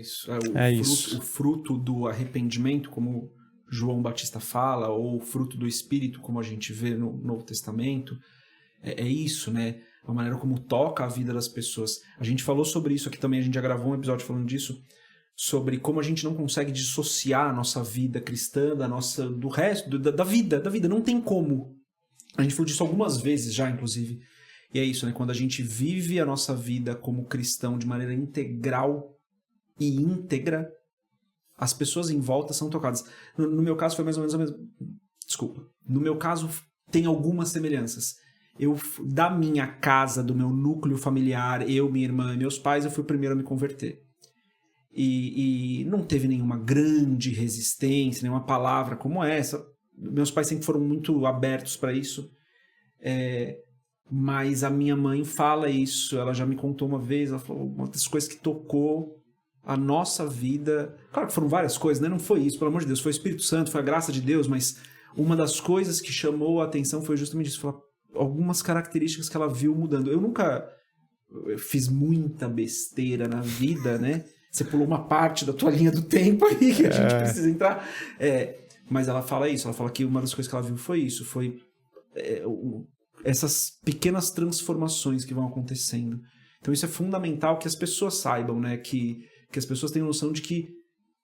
Isso, o fruto do arrependimento, como João Batista fala, ou o fruto do Espírito, como a gente vê no Novo Testamento, é isso, né? A maneira como toca a vida das pessoas. A gente falou sobre isso aqui também, a gente já gravou um episódio falando disso, sobre como a gente não consegue dissociar a nossa vida cristã do resto, da vida. Não tem como. A gente falou disso algumas vezes já, inclusive. E é isso, né? Quando a gente vive a nossa vida como cristão de maneira integral e íntegra, as pessoas em volta são tocadas. No meu caso foi mais ou menos a mesma... Desculpa. No meu caso tem algumas semelhanças. Da minha casa, do meu núcleo familiar, minha irmã e meus pais, eu fui o primeiro a me converter. E não teve nenhuma grande resistência, nenhuma palavra como essa. Meus pais sempre foram muito abertos para isso. Mas a minha mãe fala isso, ela já me contou uma vez, ela falou uma das coisas que tocou a nossa vida. Claro que foram várias coisas, né? Não foi isso, pelo amor de Deus, foi o Espírito Santo, foi a graça de Deus, mas uma das coisas que chamou a atenção foi justamente isso, algumas características que ela viu mudando. Eu nunca fiz muita besteira na vida, né? Você pulou uma parte da tua linha do tempo aí que a gente precisa entrar. Mas ela fala isso, ela fala que uma das coisas que ela viu foi isso, essas pequenas transformações que vão acontecendo. Então isso é fundamental que as pessoas saibam, né? Que as pessoas tenham noção de que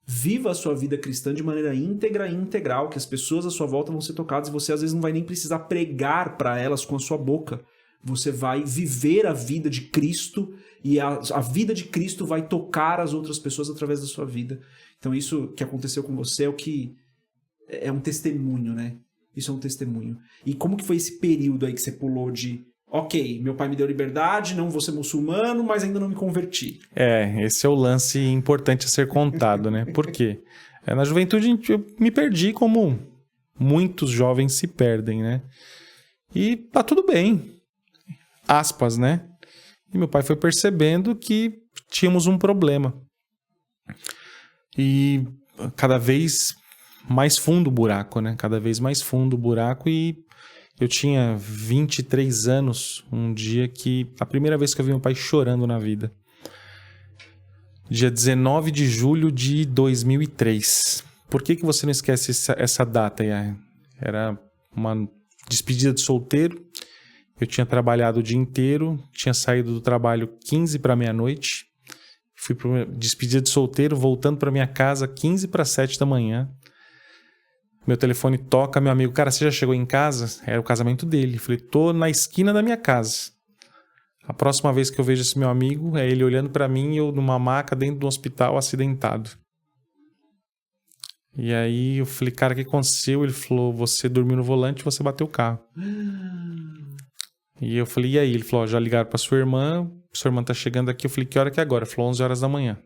viva a sua vida cristã de maneira íntegra e integral, que as pessoas à sua volta vão ser tocadas e você às vezes não vai nem precisar pregar para elas com a sua boca. Você vai viver a vida de Cristo e a vida de Cristo vai tocar as outras pessoas através da sua vida. Então isso que aconteceu com você é um testemunho, né? Isso é um testemunho. E como que foi esse período aí que você pulou de ok, meu pai me deu liberdade, não vou ser muçulmano, mas ainda não me converti? Esse é o lance importante a ser contado, né? Por quê? Na juventude eu me perdi como muitos jovens se perdem, né? E tá tudo bem. Aspas, né? E meu pai foi percebendo que tínhamos um problema. E cada vez mais fundo o buraco, né? Cada vez mais fundo o buraco e eu tinha 23 anos, um dia que... A primeira vez que eu vi meu pai chorando na vida. Dia 19 de julho de 2003. Por que você não esquece essa data? Era uma despedida de solteiro. Eu tinha trabalhado o dia inteiro, tinha saído do trabalho 15 para meia-noite. Fui para uma despedida de solteiro, voltando para minha casa 15 para 7 da manhã. Meu telefone toca, meu amigo, cara, você já chegou em casa? Era o casamento dele. Falei, tô na esquina da minha casa. A próxima vez que eu vejo esse meu amigo, é ele olhando pra mim e eu numa maca dentro do hospital, acidentado. E aí eu falei, cara, o que aconteceu? Ele falou, você dormiu no volante e você bateu o carro. E eu falei, e aí? Ele falou, já ligaram pra sua irmã tá chegando aqui. Eu falei, que hora que é agora? Ele falou, 11 horas da manhã.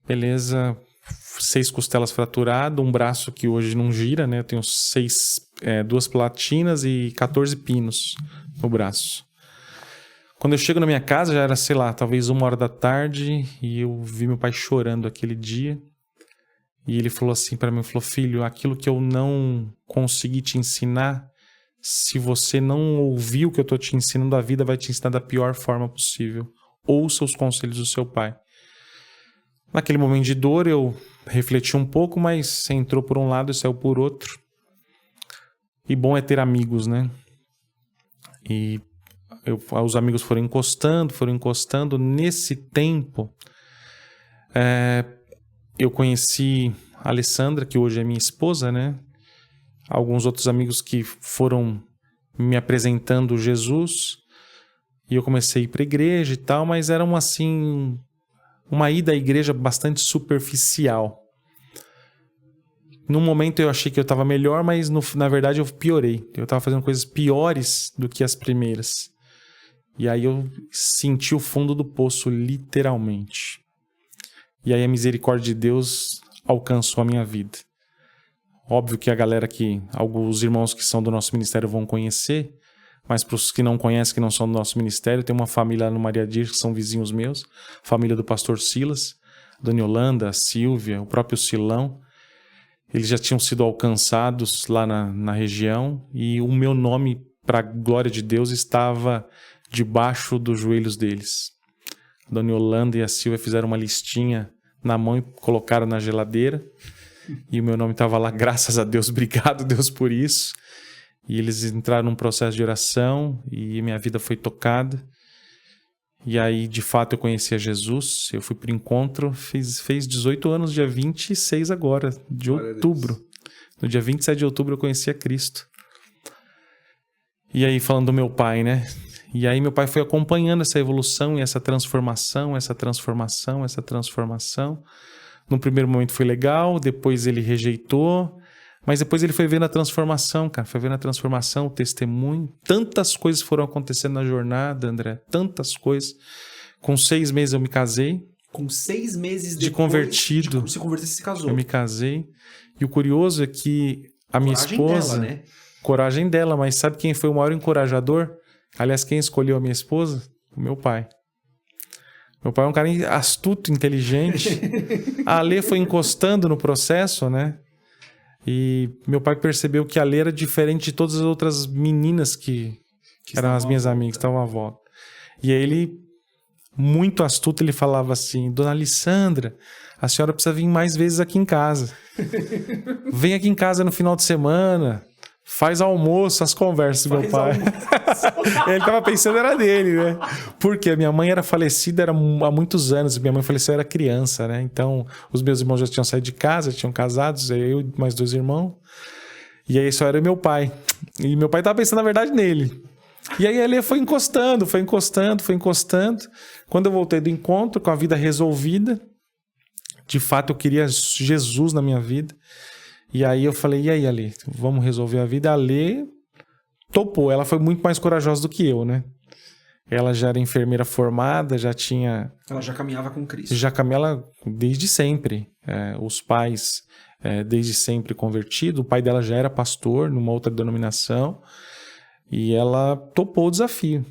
Beleza... 6 costelas fraturadas, um braço que hoje não gira, né? Eu tenho 2 platinas e 14 pinos no braço. Quando eu chego na minha casa, já era, sei lá, talvez 1 hora da tarde, e eu vi meu pai chorando aquele dia. E ele falou assim para mim, falou, filho, aquilo que eu não consegui te ensinar, se você não ouvir o que eu tô te ensinando, a vida vai te ensinar da pior forma possível. Ouça os conselhos do seu pai. Naquele momento de dor, eu refleti um pouco, mas entrou por um lado e saiu por outro. E bom é ter amigos, né? E os amigos foram encostando. Nesse tempo, eu conheci a Alessandra, que hoje é minha esposa, né? Alguns outros amigos que foram me apresentando Jesus. E eu comecei a ir para a igreja e tal, mas eram assim... uma ida à igreja bastante superficial. Num momento eu achei que eu estava melhor, mas na verdade eu piorei. Eu estava fazendo coisas piores do que as primeiras. E aí eu senti o fundo do poço, literalmente. E aí a misericórdia de Deus alcançou a minha vida. Óbvio que alguns irmãos que são do nosso ministério vão conhecer, mas para os que não conhecem, que não são do nosso ministério, tem uma família lá no Maria Dias, que são vizinhos meus, família do pastor Silas, Dona Yolanda, a Silvia, o próprio Silão. Eles já tinham sido alcançados lá na região e o meu nome, para a glória de Deus, estava debaixo dos joelhos deles. Dona Yolanda e a Silvia fizeram uma listinha na mão e colocaram na geladeira. E o meu nome estava lá, graças a Deus, obrigado Deus por isso. E eles entraram num processo de oração e minha vida foi tocada. E aí, de fato, eu conheci a Jesus. Eu fui para o encontro, fez 18 anos, dia 26 agora, de outubro. No dia 27 de outubro eu conheci a Cristo. E aí, falando do meu pai, né? E aí meu pai foi acompanhando essa evolução e essa transformação. No primeiro momento foi legal, depois ele rejeitou, mas depois ele foi vendo a transformação, cara. Foi vendo a transformação, o testemunho. Tantas coisas foram acontecendo na jornada, André. Tantas coisas. Com 6 meses eu me casei. Com 6 meses de convertido. De se converter, você se casou. Eu me casei. E o curioso é que a minha esposa... Coragem dela, né? Coragem dela, mas sabe quem foi o maior encorajador? Aliás, quem escolheu a minha esposa? O meu pai. Meu pai é um cara astuto, inteligente. A Alê foi encostando no processo, né? E meu pai percebeu que a Alê era diferente de todas as outras meninas que eram as minhas amigas, que estavam à volta. E aí ele, muito astuto, ele falava assim: Dona Alessandra, a senhora precisa vir mais vezes aqui em casa. Vem aqui em casa no final de semana. Faz almoço, as conversas do meu pai. Ele tava pensando, era dele, né? Porque a minha mãe era falecida há muitos anos. Minha mãe faleceu, eu era criança, né? Então, os meus irmãos já tinham saído de casa, tinham casados, eu e mais 2 irmãos. E aí só era meu pai. E meu pai tava pensando, na verdade, nele. E aí ele foi encostando. Quando eu voltei do encontro, com a vida resolvida, de fato eu queria Jesus na minha vida. E aí eu falei, e aí, Alê, vamos resolver a vida? A Alê topou, ela foi muito mais corajosa do que eu, né? Ela já era enfermeira formada, já tinha... Ela já caminhava com Cristo. Já caminhava desde sempre. Os pais, desde sempre convertidos. O pai dela já era pastor numa outra denominação. E ela topou o desafio.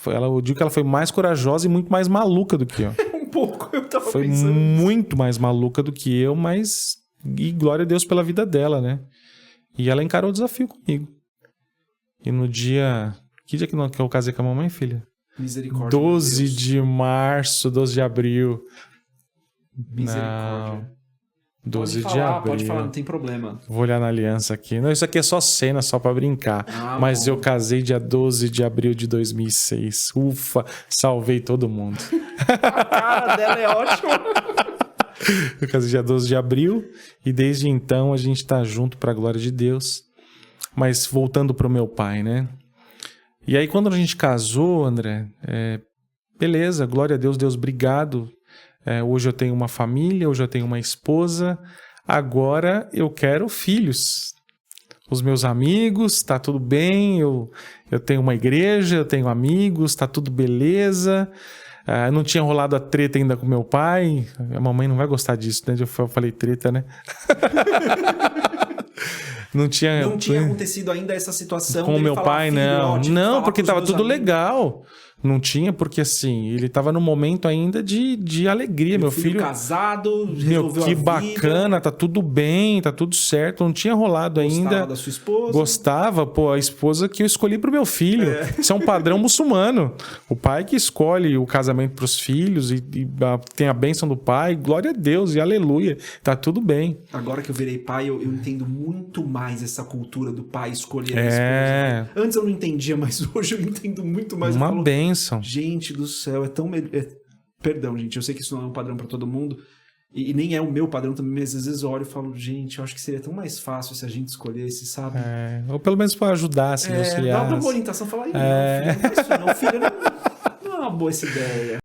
Eu digo que ela foi mais corajosa e muito mais maluca do que eu. Um pouco, eu tava foi pensando. Foi muito mais maluca do que eu, mas... E glória a Deus pela vida dela, né? E ela encarou o desafio comigo. E no dia... Que dia que eu casei com a mamãe, filha? Misericórdia. 12 de março, 12 de abril. Misericórdia. Não. 12 de abril. Pode falar, não tem problema. Vou olhar na aliança aqui. Não, isso aqui é só cena, só pra brincar. Mas bom. Eu casei dia 12 de abril de 2006. Ufa, salvei todo mundo. A cara dela é ótima. Eu casei dia 12 de abril e desde então a gente tá junto pra glória de Deus. Mas voltando pro meu pai, né? E aí quando a gente casou, André, beleza, glória a Deus, Deus, obrigado. Hoje eu tenho uma família, hoje eu tenho uma esposa. Agora eu quero filhos. Os meus amigos, tá tudo bem. Eu tenho uma igreja, eu tenho amigos, tá tudo beleza. Não tinha rolado a treta ainda com meu pai. A mamãe não vai gostar disso, né? Eu falei treta, né? Não tinha acontecido ainda essa situação com meu pai, não. Não, porque tava tudo legal. Não tinha, porque assim, ele tava no momento ainda de alegria. Meu filho casado, resolveu que bacana, tá tudo bem, tá tudo certo. Não tinha rolado ainda. Gostava da sua esposa? Gostava, a esposa que eu escolhi pro meu filho. Isso é um padrão muçulmano. O pai que escolhe o casamento pros filhos e tem a bênção do pai. Glória a Deus e aleluia. Tá tudo bem. Agora que eu virei pai, eu entendo muito mais essa cultura do pai escolher a esposa. Antes eu não entendia, mas hoje eu entendo muito mais. Uma bênção. Gente do céu, é tão... Perdão, gente, eu sei que isso não é um padrão pra todo mundo. E nem é o meu padrão também, mas às vezes eu olho e falo, gente, eu acho que seria tão mais fácil se a gente escolhesse, sabe? Ou pelo menos para ajudar, se auxiliar. Dá uma boa orientação, falar, filho, não faz isso não, filho, não é uma boa essa ideia.